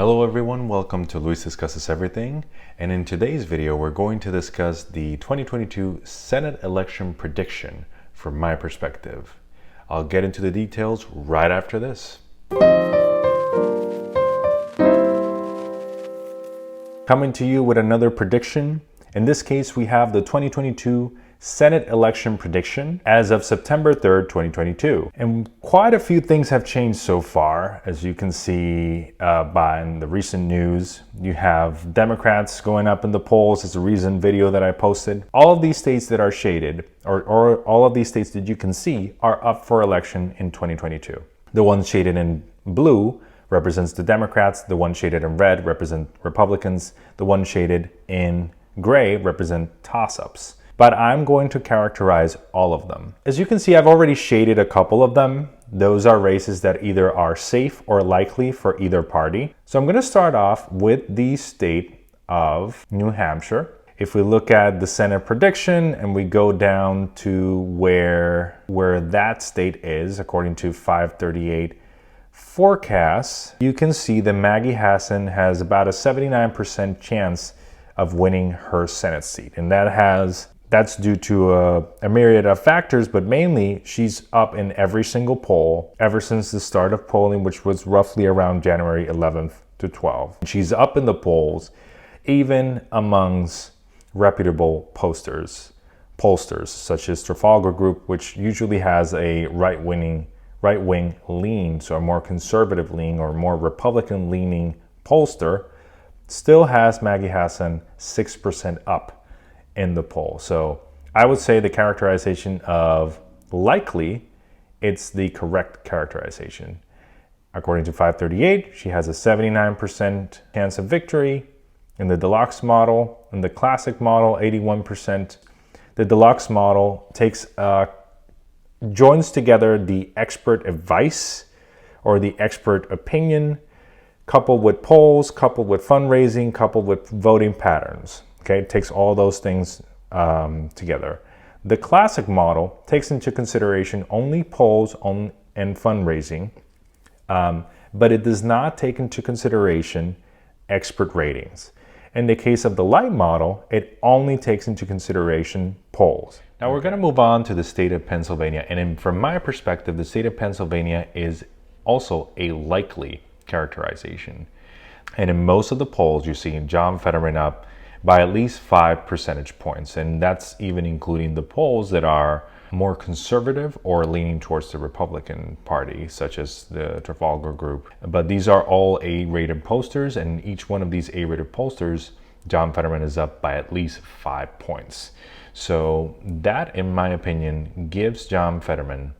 Hello everyone, welcome to Luis Discusses Everything, and in today's video we're going to discuss the 2022 Senate election prediction from my perspective. I'll get into the details right after this. Coming to you with another prediction. In this case we have the 2022 Senate election prediction as of September 3rd, 2022. And quite a few things have changed so far. As you can see by the recent news, you have Democrats going up in the polls as a recent video that I posted. All of these states that are shaded, or all of these states that you can see, are up for election in 2022. The ones shaded in blue represents the Democrats, the one shaded in red represent Republicans, the one shaded in gray represent toss-ups. But I'm going to characterize all of them. As you can see, I've already shaded a couple of them. Those are races that either are safe or likely for either party. So I'm going to start off with the state of New Hampshire. If we look at the Senate prediction and we go down to where that state is, according to 538 forecasts, you can see that Maggie Hassan has about a 79% chance of winning her Senate seat. And that's due to a myriad of factors, but mainly she's up in every single poll ever since the start of polling, which was roughly around January 11th to 12th. She's up in the polls, even amongst reputable pollsters such as Trafalgar Group, which usually has a right-wing lean, so a more conservative lean or more Republican leaning pollster, still has Maggie Hassan 6% up in the poll. So I would say the characterization of likely, it's the correct characterization. According to 538, she has a 79% chance of victory. In the deluxe model, in the classic model, 81%. The deluxe model joins together the expert advice or the expert opinion, coupled with polls, coupled with fundraising, coupled with voting patterns. Okay, it takes all those things together. The classic model takes into consideration only polls and fundraising, but it does not take into consideration expert ratings. In the case of the light model, it only takes into consideration polls. Now we're going to move on to the state of Pennsylvania, and from my perspective, the state of Pennsylvania is also a likely characterization. And in most of the polls, you're seeing John Fetterman up by at least 5 percentage points. And that's even including the polls that are more conservative or leaning towards the Republican Party, such as the Trafalgar Group. But these are all A-rated pollsters, and each one of these A-rated pollsters, John Fetterman is up by at least 5 points. So that, in my opinion, gives John Fetterman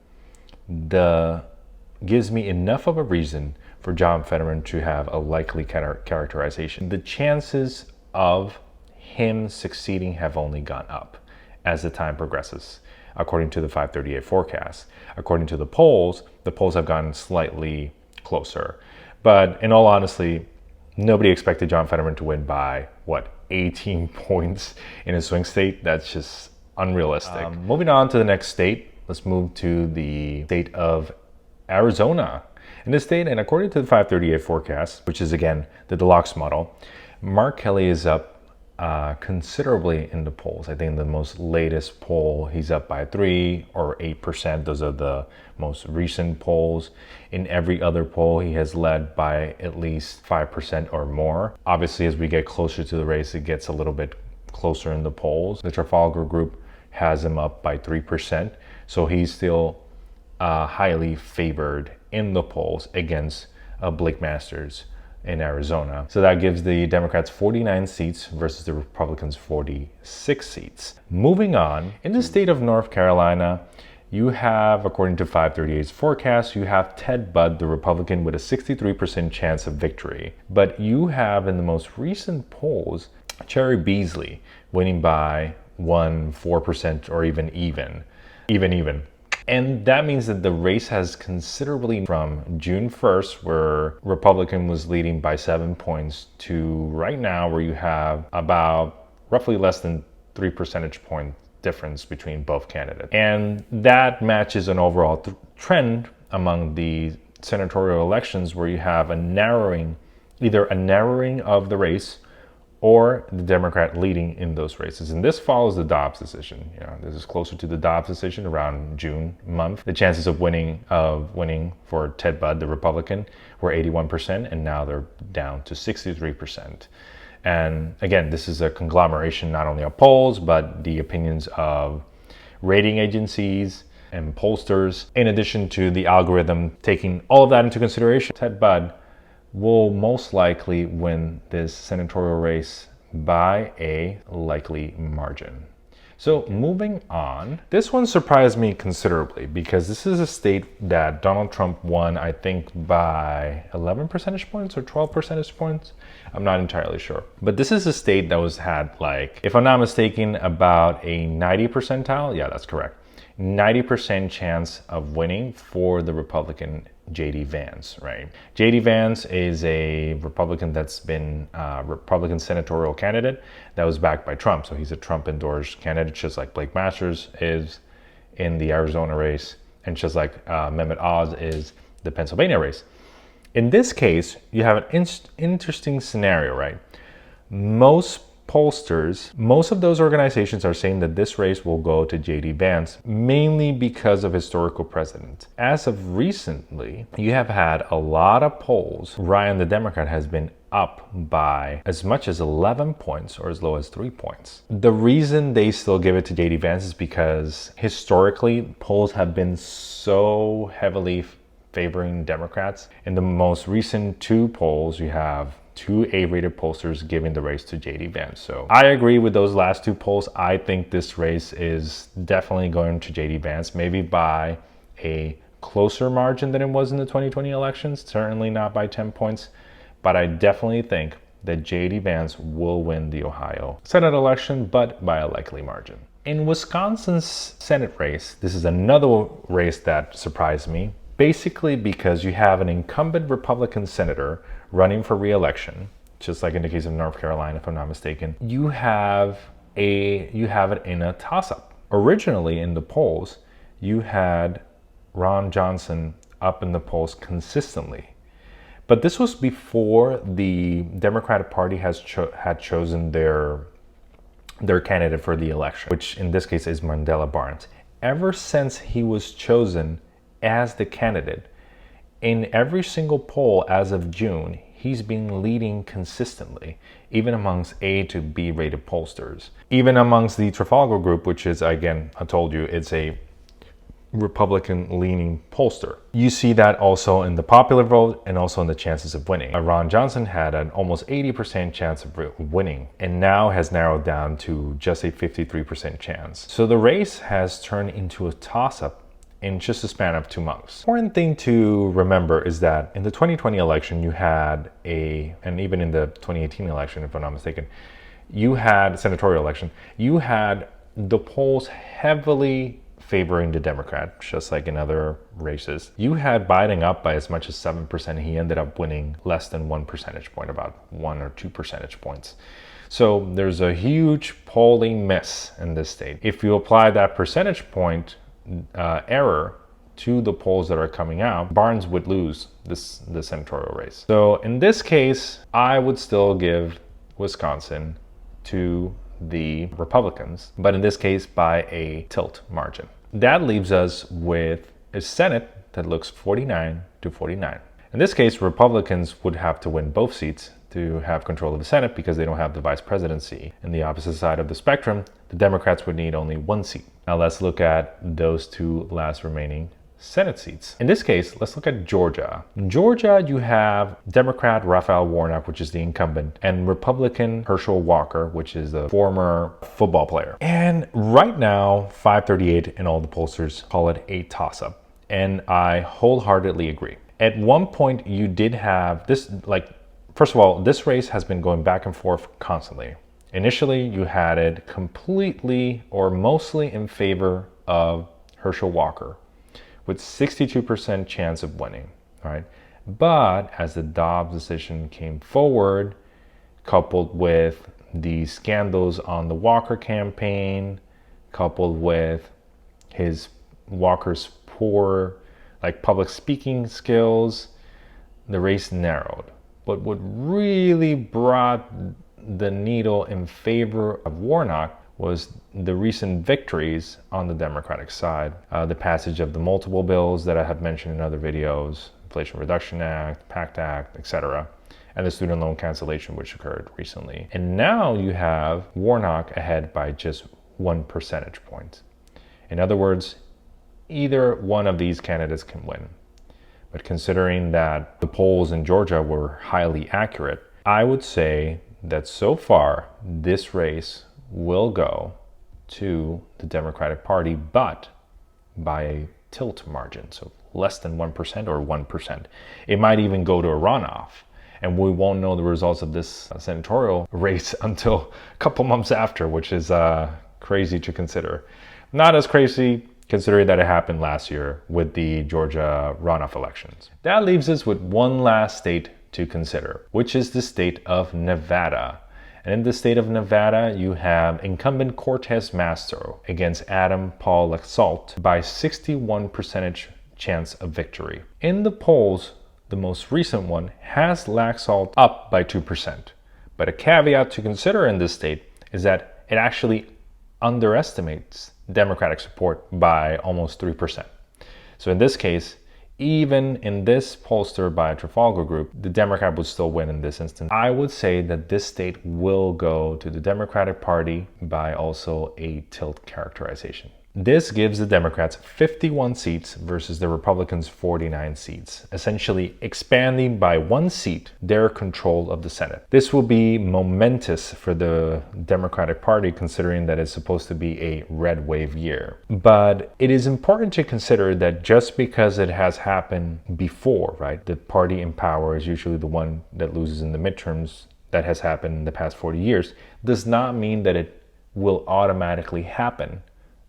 gives me enough of a reason for John Fetterman to have a likely characterization. The chances of him succeeding have only gone up as the time progresses, according to the 538 forecast. According to the polls have gotten slightly closer. But in all honesty, nobody expected John Fetterman to win by, 18 points in a swing state? That's just unrealistic. Moving on to the next state, let's move to the state of Arizona. In this state, and according to the 538 forecast, which is again the deluxe model, Mark Kelly is up considerably in the polls. I think the most latest poll, he's up by 3 or 8%. Those are the most recent polls. In every other poll, he has led by at least 5% or more. Obviously, as we get closer to the race, it gets a little bit closer in the polls. The Trafalgar Group has him up by 3%. So he's still highly favored in the polls against Blake Masters in Arizona. So that gives the Democrats 49 seats versus the Republicans 46 seats. Moving on, in the state of North Carolina, you have, according to 538's forecast, you have Ted Budd, the Republican, with a 63% chance of victory. But you have, in the most recent polls, Cherry Beasley winning by 4% or even. And that means that the race has considerably from June 1st, where Republican was leading by 7 points, to right now where you have about roughly less than 3 percentage point difference between both candidates. And that matches an overall trend among the senatorial elections where you have a narrowing either a narrowing of the race or the Democrat leading in those races. And this follows the Dobbs decision. This is closer to the Dobbs decision around June month. The chances of winning for Ted Budd, the Republican, were 81%, and now they're down to 63%. And again, this is a conglomeration not only of polls, but the opinions of rating agencies and pollsters, in addition to the algorithm taking all of that into consideration. Ted Budd will most likely win this senatorial race by a likely margin. So moving on, this one surprised me considerably because this is a state that Donald Trump won, I think, by 11 percentage points or 12 percentage points. I'm not entirely sure. But this is a state that had, like, if I'm not mistaken, about a 90 percentile. Yeah, that's correct. 90% chance of winning for the Republican J.D. Vance, right? J.D. Vance is a Republican that's been a Republican senatorial candidate that was backed by Trump. So he's a Trump-endorsed candidate, just like Blake Masters is in the Arizona race, and just like Mehmet Oz is the Pennsylvania race. In this case, you have an interesting scenario, right? Most pollsters, most of those organizations are saying that this race will go to J.D. Vance, mainly because of historical precedent. As of recently, you have had a lot of polls. Ryan, the Democrat, has been up by as much as 11 points or as low as 3 points. The reason they still give it to J.D. Vance is because historically, polls have been so heavily favoring Democrats. In the most recent two polls, you have two A-rated pollsters giving the race to J.D. Vance. So I agree with those last two polls. I think this race is definitely going to J.D. Vance, maybe by a closer margin than it was in the 2020 elections, certainly not by 10 points, but I definitely think that J.D. Vance will win the Ohio Senate election, but by a likely margin. In Wisconsin's Senate race, this is another race that surprised me, basically because you have an incumbent Republican senator running for re-election, just like in the case of North Carolina, if I'm not mistaken. You have it in a toss-up. Originally in the polls, you had Ron Johnson up in the polls consistently. But this was before the Democratic Party had chosen their candidate for the election, which in this case is Mandela Barnes. Ever since he was chosen as the candidate, in every single poll as of June, he's been leading consistently, even amongst A to B rated pollsters. Even amongst the Trafalgar Group, which is, again, I told you, it's a Republican-leaning pollster. You see that also in the popular vote and also in the chances of winning. Ron Johnson had an almost 80% chance of winning and now has narrowed down to just a 53% chance. So the race has turned into a toss-up in just a span of 2 months. Important thing to remember is that in the 2020 election, you had and even in the 2018 election, if I'm not mistaken, you had senatorial election, you had the polls heavily favoring the Democrat, just like in other races. You had Biden up by as much as 7%. He ended up winning less than 1 percentage point, about 1 or 2 percentage points. So there's a huge polling miss in this state. If you apply that percentage point error to the polls that are coming out, Barnes would lose the senatorial race. So in this case, I would still give Wisconsin to the Republicans, but in this case by a tilt margin. That leaves us with a Senate that looks 49-49. In this case, Republicans would have to win both seats to have control of the Senate because they don't have the vice presidency. In the opposite side of the spectrum, the Democrats would need only 1 seat. Now let's look at those two last remaining Senate seats. In this case, let's look at Georgia. In Georgia, you have Democrat Raphael Warnock, which is the incumbent, and Republican Herschel Walker, which is a former football player. And right now, 538 in all the pollsters call it a toss-up. And I wholeheartedly agree. At one point, you did have this, first of all, this race has been going back and forth constantly. Initially, you had it completely or mostly in favor of Herschel Walker with 62% chance of winning, right? But as the Dobbs decision came forward, coupled with the scandals on the Walker campaign, coupled with Walker's poor public speaking skills, the race narrowed. But what really brought the needle in favor of Warnock was the recent victories on the Democratic side. The passage of the multiple bills that I have mentioned in other videos, Inflation Reduction Act, PACT Act, etc., and the student loan cancellation, which occurred recently. And now you have Warnock ahead by just 1 percentage point. In other words, either one of these candidates can win. But considering that the polls in Georgia were highly accurate, I would say that so far this race will go to the Democratic Party, but by a tilt margin, so less than 1% or 1%. It might even go to a runoff, and we won't know the results of this senatorial race until a couple months after, which is crazy to consider. Not as crazy considering that it happened last year with the Georgia runoff elections. That leaves us with one last state to consider, which is the state of Nevada. And in the state of Nevada, you have incumbent Cortez Masto against Adam Paul Laxalt by 61% chance of victory. In the polls, the most recent one has Laxalt up by 2%. But a caveat to consider in this state is that it actually underestimates Democratic support by almost 3%. So in this case, even in this pollster by Trafalgar Group, the Democrat would still win in this instance. I would say that this state will go to the Democratic Party by also a tilt characterization. This gives the Democrats 51 seats versus the Republicans 49 seats, essentially expanding by 1 seat their control of the Senate. This will be momentous for the Democratic Party considering that it's supposed to be a red wave year. But it is important to consider that just because it has happened before, right? The party in power is usually the one that loses in the midterms. That has happened in the past 40 years, does not mean that it will automatically happen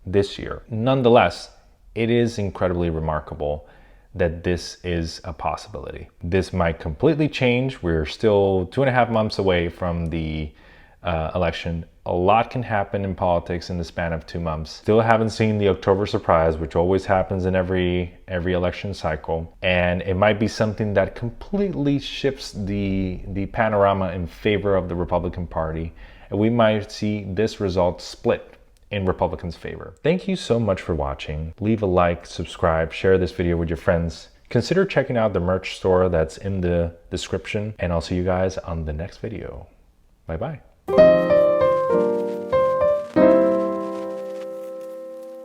this year. Nonetheless, it is incredibly remarkable that this is a possibility. This might completely change. We're still 2.5 months away from the election. A lot can happen in politics in the span of 2 months. Still haven't seen the October surprise, which always happens in every election cycle. And it might be something that completely shifts the panorama in favor of the Republican Party. And we might see this result split in Republicans' favor. Thank you so much for watching. Leave a like, subscribe, share this video with your friends. Consider checking out the merch store that's in the description, and I'll see you guys on the next video. Bye-bye.